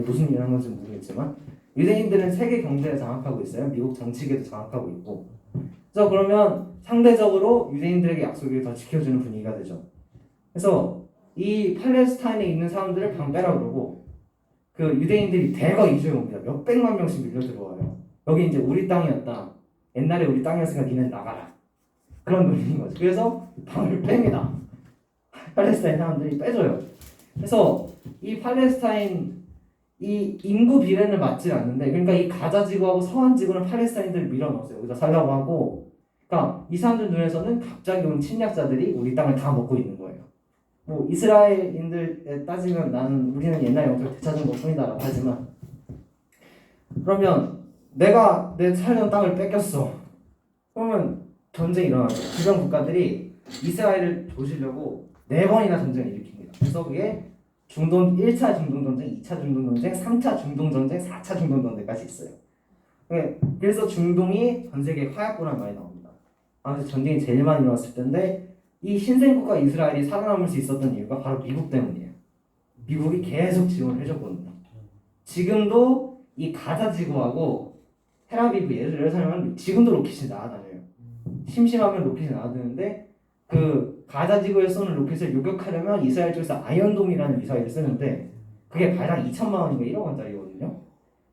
무슨 일을 한 건지 모르겠지만 유대인들은 세계 경제를 장악하고 있어요. 미국 정치계도 장악하고 있고. 그래서 그러면 상대적으로 유대인들에게 약속을 더 지켜주는 분위기가 되죠. 그래서 이 팔레스타인에 있는 사람들을 방 빼라 그러고 그 유대인들이 대거 이주해 옵니다. 몇백만 명씩 밀려 들어와요. 여기 이제 우리 땅이었다. 옛날에 우리 땅이었으니까 니는 나가라. 그런 논리인 거죠. 그래서 방을 뺍니다. 팔레스타인 사람들이 빼줘요. 그래서 이 팔레스타인 이 인구 비례는 맞지 않는데, 그러니까 이 가자 지구하고 서한 지구는 팔레스타인들을 밀어넣었어요. 여기다 살라고 하고, 그러니까 이 사람들 눈에서는 갑자기 온 침략자들이 우리 땅을 다 먹고 있는 거예요. 뭐 이스라엘인들에 따지면 우리는 옛날 영토를 되찾은 것뿐이다라고 하지만, 그러면 내가 내 살던 땅을 뺏겼어. 그러면 전쟁이 일어나죠. 주변 국가들이 이스라엘을 조지려고 4번이나 전쟁을 일으킵니다. 그래서 그게 1차 중동전쟁, 2차 중동전쟁, 3차 중동전쟁, 4차 중동전쟁까지 있어요. 그래서 중동이 전 세계 화약고랑 많이 나옵니다. 아무튼 전쟁이 제일 많이 일어났을 텐데 이 신생국가 이스라엘이 살아남을 수 있었던 이유가 바로 미국 때문이에요. 미국이 계속 지원을 해줬거든요. 지금도 이 가자 지구하고 테라비브 예를 들면 지금도 로켓이 날아다녀요. 심심하면 로켓이 날아다니는데 그 가자 지구에 쏘는 로켓을 요격하려면 이스라엘 쪽에서 아이언돔이라는 미사일을 쓰는데 그게 발당 2천만 원인가 1억 원짜리거든요.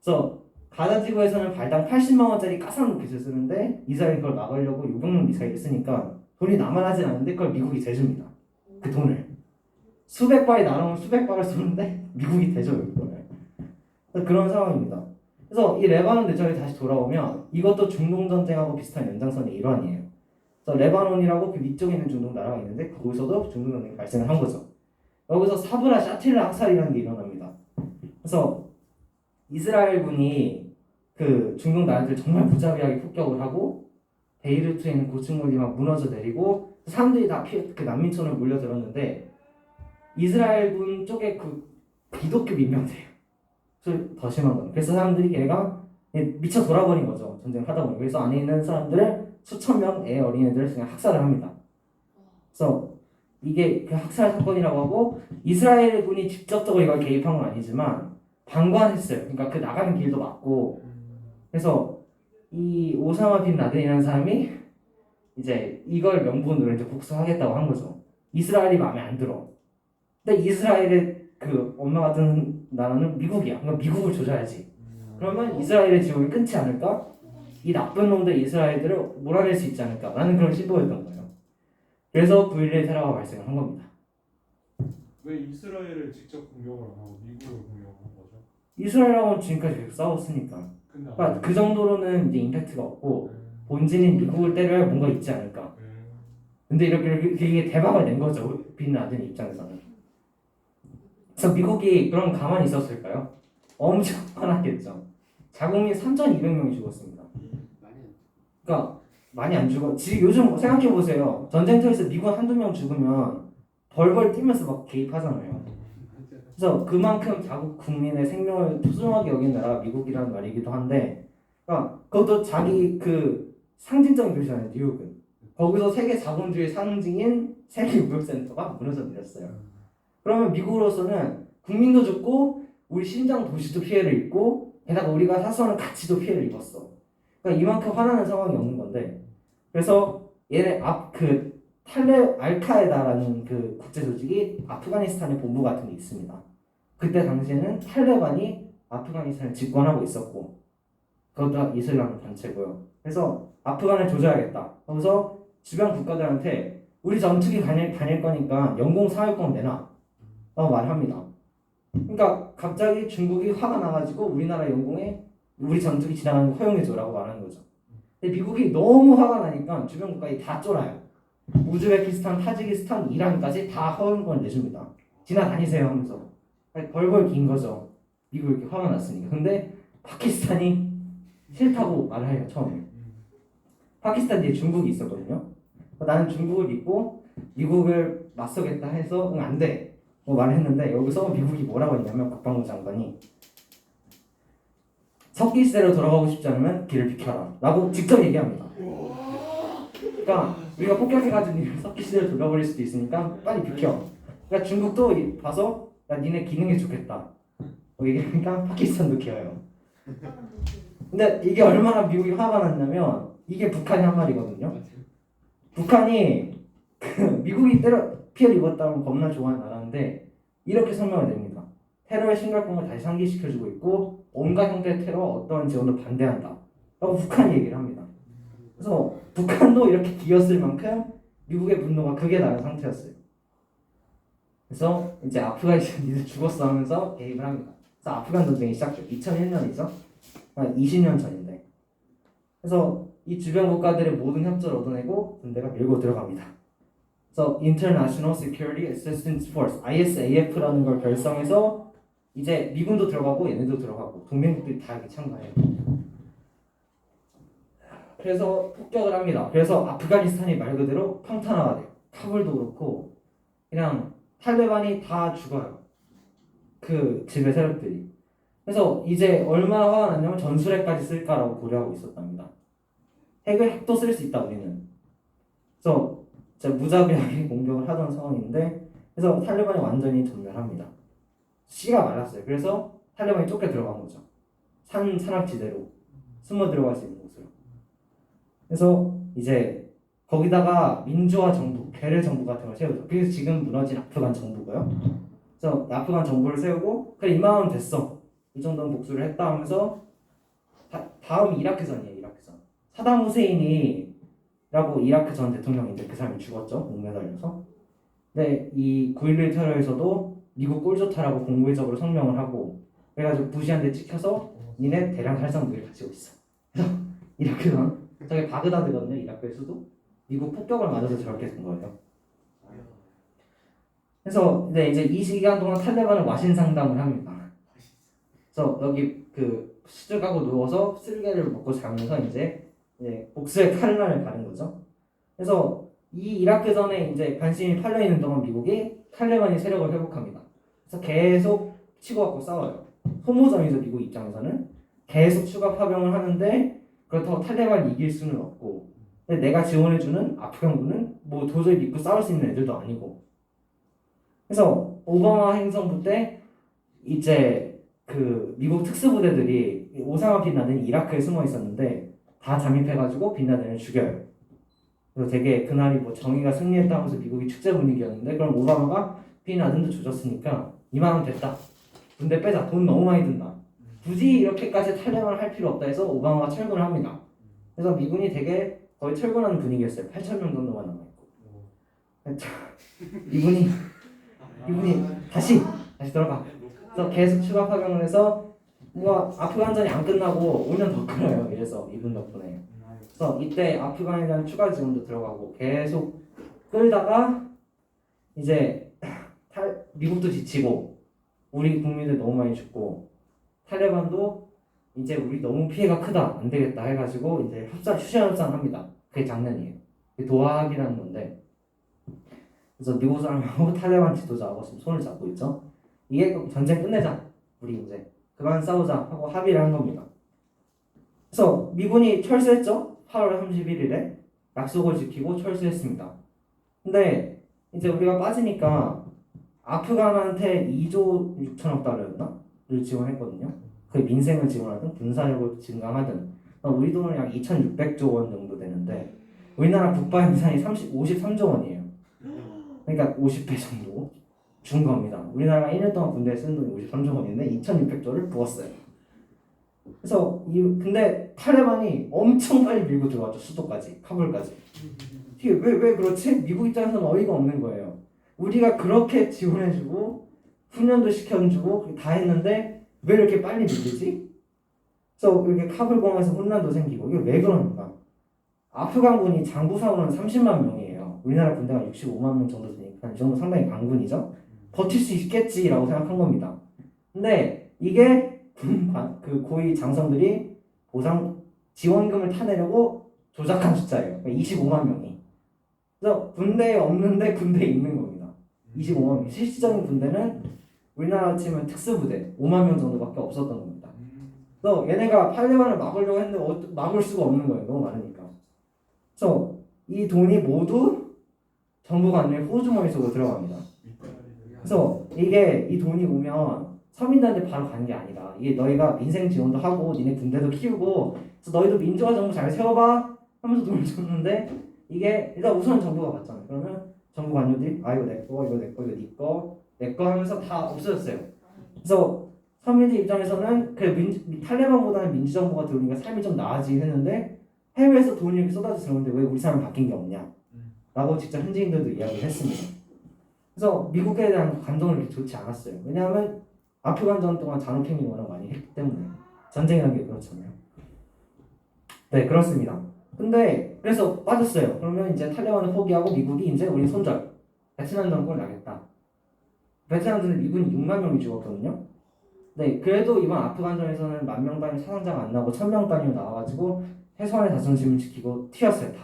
그래서 가자 지구에서는 발당 80만 원짜리 가스한 로켓을 쓰는데 이스라엘이 그걸 막으려고 요격용 미사일을 쓰니까 돈이 남아나진 않는데 그걸 미국이 대줍니다. 그 돈을 수백 발이 날아오면 수백 발을 쏘는데 미국이 대줘요 그거를. 그런 상황입니다. 그래서 이 레바논 대전이 다시 돌아오면 이것도 중동 전쟁하고 비슷한 연장선의 일환이에요. 그래서 레바논이라고 그 위쪽에 있는 중동 나라가 있는데 거기서도 중동 전쟁이 발생을 한 거죠. 여기서 사브라 샤틸라 학살이라는 게 일어납니다. 그래서 이스라엘군이 그 중동 나라들 정말 무자비하게 폭격을 하고 베이루트에 있는 고층물이 막 무너져 내리고 사람들이 다 그 난민촌을 몰려들었는데 이스라엘군 쪽에 그 기독교 민병대예요. 더 심한 거예요. 그래서 사람들이 걔가 미쳐 돌아버린 거죠. 전쟁하다 보니. 그래서 안에 있는 사람들을 수천 명의 어린애들을 그냥 학살을 합니다. 그래서 이게 그 학살 사건이라고 하고 이스라엘 군이 직접적으로 이걸 개입한 건 아니지만 방관했어요. 그러니까 그 나가는 길도 막고. 그래서 이 오사마 빈 라덴이라는 사람이 이제 이걸 명분으로 이제 복수하겠다고 한 거죠. 이스라엘이 마음에 안 들어. 근데 이스라엘의 그 엄마 같은 나라는 미국이야. 그러니까 미국을 조져야지. 그러면 이스라엘의 지옥이 끊지 않을까? 이 나쁜 놈들 이스라엘들을 몰아낼 수 있지 않을까? 라는 그런 시도였던 거예요. 그래서 9.11 테러가 발생을 한 겁니다. 왜 이스라엘을 직접 공격을 안 하고 미국을 공격한 거죠? 이스라엘하고는 지금까지 계속 싸웠으니까. 그러니까 그 정도로는 이제 임팩트가 없고 본진인 미국을 때려야 뭔가 있지 않을까. 근데 이게 대박을 낸 거죠. 빈 라덴 입장에서는. 그래서 미국이 그럼 가만히 있었을까요? 엄청 화났겠죠. 자국민 3,200명이 죽었습니다. 그러니까 많이 안 죽어. 지금 요즘 생각해보세요. 전쟁터에서 미군 한두 명 죽으면 벌벌 뛰면서 막 개입하잖아요. 그래서 그만큼 자국 국민의 생명을 소중하게 여긴 나라가 미국이라는 말이기도 한데, 그러니까 그것도 자기 그 상징적인 도시잖아요. 뉴욕은. 거기서 세계 자본주의 상징인 세계무역센터가 무너져 내렸어요. 그러면 미국으로서는 국민도 죽고 우리 심장 도시도 피해를 입고 게다가 우리가 사수하는 가치도 피해를 입었어. 그러니까 이만큼 화나는 상황이 없는 건데, 그래서 얘네 그 알카에다라는 그 국제 조직이 아프가니스탄에 본부 같은 게 있습니다. 그때 당시에는 탈레반이 아프가니스탄을 집권하고 있었고 그것도 이슬람 단체고요. 그래서 아프간을 조져야겠다. 그래서 주변 국가들한테 우리 전투기 다닐 거니까 연공 사회권 내놔 라고 말합니다. 그러니까 갑자기 중국이 화가 나가지고 우리나라 연공에 우리 전투기 지나가는 거 허용해줘라고 말하는 거죠. 근데 미국이 너무 화가 나니까 주변 국가에 다 쫄아요. 우즈베키스탄, 타지키스탄, 이란까지 다 허용권을 내줍니다. 지나다니세요 하면서. 벌벌 긴 거죠. 미국이 이렇게 화가 났으니까. 근데 파키스탄이 싫다고 말을 해요. 처음에. 파키스탄 뒤에 중국이 있었거든요. 나는 중국을 믿고 미국을 맞서겠다 해서 응, 안 돼. 뭐 말을 했는데 여기서 미국이 뭐라고 했냐면 국방부 장관이 석기 시대로 돌아가고 싶지 않으면 길을 비켜라 라고 직접 얘기합니다. 그러니까 우리가 폭격해가지고 석기 시대로 돌아버릴 수도 있으니까 빨리 비켜. 그러니까 중국도 봐서 야 니네 기는 게 좋겠다. 얘기하니까 파키스탄도 키워요. 근데 이게 얼마나 미국이 화가 났냐면 이게 북한이 한 말이거든요. 북한이 그 미국이 피해를 입었다면 겁나 좋아하는 나라인데 이렇게 설명을 냅니다. 테러의 심각성을 다시 상기시켜주고 있고 온갖 형태의 테러 어떠한 지원도 반대한다 라고 북한이 얘기를 합니다. 그래서 북한도 이렇게 기었을 만큼 미국의 분노가 극에 달한 상태였어요. 그래서 이제 아프가니스탄 니들 죽었어 하면서 개입을 합니다. 그래서 아프간 전쟁이 시작돼요. 2001년이죠. 20년 전인데. 그래서 이 주변 국가들의 모든 협조를 얻어내고 군대가 밀고 들어갑니다. 그래서 International Security Assistance Force (ISAF라는 걸 결성해서 이제 미군도 들어가고 얘네도 들어가고 동맹국들이 다 여기 참가해요. 그래서 폭격을 합니다. 그래서 아프가니스탄이 말 그대로 평탄화가 돼요. 카불도 그렇고 그냥 탈레반이 다 죽어요. 그 지배 세력들이. 그래서 이제 얼마나 화가 났냐면 전술핵까지 쓸까라고 고려하고 있었답니다. 핵도 쓸 수 있다 우리는. 그래서 진짜 무자비하게 공격을 하던 상황인데 그래서 탈레반이 완전히 전멸합니다. 씨가 말랐어요. 그래서 탈레반이 쫓겨 들어간 거죠. 산악지대로 숨어 들어갈 수 있는 곳으로. 그래서 이제 거기다가 민주화 정부, 괴뢰 정부 같은 걸 세우죠. 그래서 지금 무너진 아프간 정부고요. 그래서 아프간 정부를 세우고 그래 이만하면 됐어. 이 정도는 복수를 했다 하면서 다음 이라크전이에요. 이라크전. 사담 후세인이라고 이라크 전 대통령인데 그 사람이 죽었죠. 목매달려서. 근데 이 9.11 테러에서도 미국 꼴 좋다라고 공개적으로 성명을 하고 그래가지고 부시한테 찍혀서 니네 대량 살상 무기를 가지고 있어. 그래서 이라크전 저게 바그다드거든요. 이라크의 수도. 미국 폭격을 맞아서 저렇게 된 거예요. 그래서 이제 이 시간 동안 탈레반은 와신 상담을 합니다. 그래서 여기 그 수술 가고 누워서 쓸개를 먹고 자면서 이제 복수의 칼날을 가는 거죠. 그래서 이 이라크전에 이제 관심이 팔려 있는 동안 미국이 탈레반이 세력을 회복합니다. 그래서 계속 치고받고 싸워요. 소모전이죠. 미국 입장에서는 계속 추가 파병을 하는데 그렇다고 탈레반이 이길 수는 없고 근데 내가 지원해주는 아프간군은 뭐 도저히 믿고 싸울 수 있는 애들도 아니고 그래서 오바마 행정부 때 이제 그 미국 특수부대들이 오사마 빈라덴이 이라크에 숨어 있었는데 다 잠입해가지고 빈라덴을 죽여요. 그래서 되게 그날이 뭐 정의가 승리했다면서 미국이 축제 분위기였는데 그럼 오바마가 빈라덴도 조졌으니까 이만하면 됐다. 군대 빼자. 돈 너무 많이 든다. 굳이 이렇게까지 탈레반을 할 필요 없다 해서 오바마가 철군을 합니다. 그래서 미군이 되게 거의 철군하는 분위기였어요. 8,000명 정도만 남아있고. 이분이 다시 들어가. 그래서 계속 추가 파병을 해서 뭐 아프간전이 안 끝나고 5년 더 끌어요. 이래서 이분 덕분에. 그래서 이때 아프간에 대한 추가 지원도 들어가고 계속 끌다가 이제 미국도 지치고 우리 국민들 너무 많이 죽고 탈레반도 이제 우리 너무 피해가 크다 안 되겠다 해가지고 이제 휴전 협상합니다. 그게 작년이에요. 그게 도하기라는 건데 그래서 미국 사람하고 탈레반 지도자하고 지금 손을 잡고 있죠. 이게 전쟁 끝내자. 우리 이제 그만 싸우자 하고 합의를 한 겁니다. 그래서 미군이 철수했죠. 8월 31일에 약속을 지키고 철수했습니다. 근데 이제 우리가 빠지니까 아프간한테 2조 6천억 달러였나?를 지원했거든요. 그게 민생을 지원하든 군사력을 증강하든 우리 돈은 약 2,600조 원 정도 되는데 우리나라 국방 예산이 53조 원이에요. 그러니까 50배 정도 준 겁니다. 우리나라가 1년 동안 군대에 쓰는 돈이 53조 원인데 2,600조를 부었어요. 그래서 근데 탈레반이 엄청 빨리 밀고 들어왔죠. 수도까지, 카불까지. 이게 왜 그렇지? 미국 입장에서는 어이가 없는 거예요. 우리가 그렇게 지원해주고 훈련도 시켜주고 다 했는데 왜 이렇게 빨리 밀리지? 그래서 이렇게 카불 공항에서 혼란도 생기고 이게 왜 그러는가? 아프간군이 장부상으로는 30만 명이에요. 우리나라 군대가 65만 명 정도 되니까 이 정도 상당히 강군이죠. 버틸 수 있겠지라고 생각한 겁니다. 근데 이게 그 고위 장성들이 지원금을 타내려고 조작한 숫자예요. 그러니까 25만 명이. 그래서 군대에 없는데 군대에 있는 겁니다. 25만 명. 실질적인 군대는 우리나라 치면 특수부대 5만 명 정도밖에 없었던 겁니다. 그래서 얘네가 탈레반을 막으려고 했는데 막을 수가 없는 거예요. 너무 많으니까. 그래서 이 돈이 모두 정부가 아니라 호주머니 속으로 들어갑니다. 그래서 이 돈이 오면 서민들한테 바로 가는 게 아니라 이게 너희가 민생 지원도 하고 니네 군대도 키우고 그래서 너희도 민주화 정부 잘 세워봐 하면서 돈을 줬는데 이게 일단 우선 정부가 받잖아요. 그러면 정부 관료들이 아 이거 내 거, 이거 내 거, 이거 네 거, 내 거 하면서 다 없어졌어요. 그래서 서민들 입장에서는 그 탈레반보다는 민주정부가 들어오니까 삶이 좀 나아지긴 했는데 해외에서 돈이 이렇게 쏟아져 들어오는데 왜 우리 삶이 바뀐 게 없냐? 라고 직접 현지인들도 이야기를 했습니다. 그래서 미국에 대한 감정은 이렇게 좋지 않았어요. 왜냐하면 아프간전 동안 잔혹행위 워낙 많이 했기 때문에 전쟁이라는 게 그렇잖아요. 네 그렇습니다. 근데 그래서 빠졌어요. 그러면 이제 탈레반을 포기하고 미국이 이제 우리 손절 베트남 정권을 나겠다. 베트남전에 미군이 6만 명이 죽었거든요. 네 그래도 이번 아프간전에서는 10,000명 단위 사상자가 안 나고 1,000명 단위로 나와가지고 최소한의 자존심을 지키고 튀었어요 다.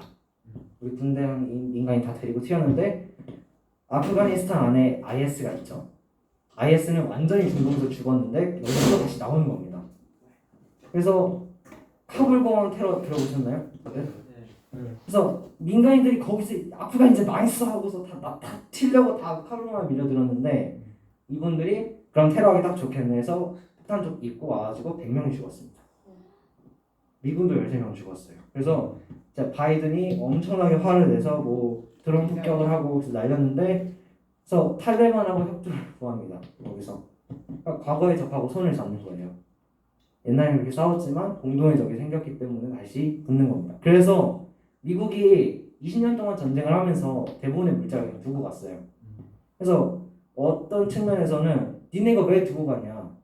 우리 군대 한 민간인 다 데리고 튀었는데 아프가니스탄 안에 IS가 있죠. IS는 완전히 중동에서 죽었는데 여기서 다시 나오는 겁니다. 그래서 카불 공항 테러 들어보셨나요? 네. 그래서 민간인들이 거기서 아프간 이제 망했어 하고서 다 튀려고 다 카불 공항에 밀려들었는데 이분들이 그럼 테러하기 딱 좋겠네 해서 폭탄 입고 와가지고 100명이 죽었습니다. 미군도 13명 죽었어요. 그래서 이제 바이든이 엄청나게 화를 내서 뭐 드론 폭격을 하고 날렸는데 그래서 탈레반하고 협조를 구합니다. 거기서 그러니까 과거의 적하고 손을 잡는 거예요. 옛날에 그렇게 싸웠지만 공동의 적이 생겼기 때문에 다시 붙는 겁니다. 그래서 미국이 20년 동안 전쟁을 하면서 대부분의 물자를 그냥 두고 갔어요. 그래서 어떤 측면에서는 니네가 왜 두고 가냐?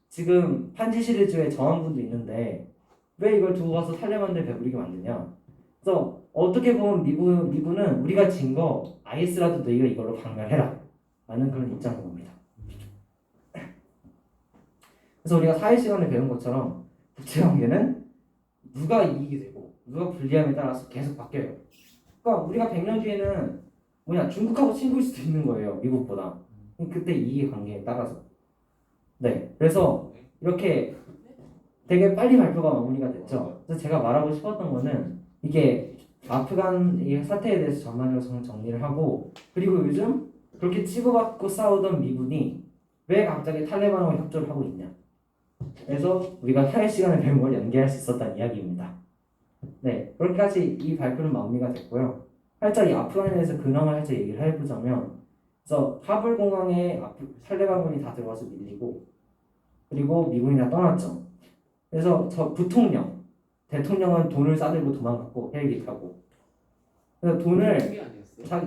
지금 판지 시리즈에 저항군도 있는데 왜 이걸 두고 가서 탈레반들 배부리게 만드냐? 그래서 어떻게 보면 미군은 우리가 진 거 IS라도 너희가 이걸로 강멸해라 라는 그런 입장인 겁니다. 그래서 우리가 사회 시간에 배운 것처럼 국제관계는 누가 이익이 되고 누가 불리함에 따라서 계속 바뀌어요. 그러니까 우리가 100년 뒤에는 중국하고 친구일 수도 있는 거예요. 미국보다. 그때 이익관계에 따라서. 네, 그래서 이렇게 되게 빨리 발표가 마무리가 됐죠. 그래서 제가 말하고 싶었던 거는 이게 아프간 이 사태에 대해서 전반적으로 정리를 하고 그리고 요즘 그렇게 치고받고 싸우던 미군이 왜 갑자기 탈레반하고 협조를 하고 있냐. 그래서 우리가 사회 시간을 배운 걸 연계할 수 있었다는 이야기입니다. 네, 그렇게까지 이 발표는 마무리가 됐고요. 살짝 이 아프간에 대해서 근황을 살짝 얘기를 해보자면 그래서 카불 공항에 탈레반군이 다 들어와서 밀리고 그리고 미군이 다 떠났죠. 그래서 저 부통령, 대통령은 돈을 싸들고 도망갔고 헬기 타고 그래서 돈을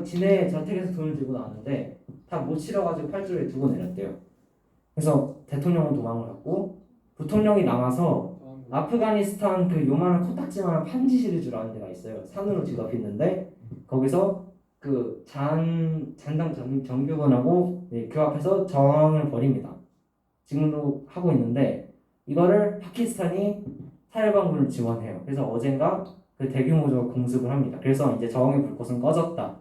지네 저택에서 돈을 들고 나왔는데 다 못 치러가지고 팔주를 두고 내렸대요. 그래서 대통령은 도망을 갔고 부통령이 남아서 아프가니스탄 그 요만한 코딱지만한 판지 시리즈라는 데가 있어요. 산으로 뒤덮였는데 거기서 그 잔당 정규군하고 그 앞에서 저항을 벌입니다. 지금도 하고 있는데 이거를 파키스탄이 탈레반군을 지원해요. 그래서 어젠가 그 대규모적으로 공습을 합니다. 그래서 이제 저항의 불꽃은 꺼졌다.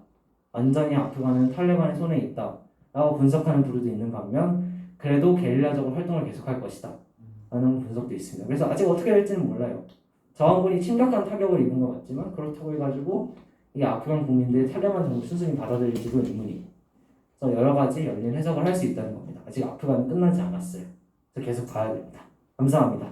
완전히 아프간은 탈레반의 손에 있다. 라고 분석하는 부류도 있는 반면 그래도 게릴라적으로 활동을 계속할 것이다. 라는 분석도 있습니다. 그래서 아직 어떻게 될지는 몰라요. 저항군이 심각한 타격을 입은 것 같지만 그렇다고 해가지고 이게 아프간 국민들이 탈레반 정부 순순히 받아들일지도 의문이. 그래서 여러 가지 열린 해석을 할 수 있다는 겁니다. 아직 아프간은 끝나지 않았어요. 그래서 계속 봐야 됩니다. 감사합니다.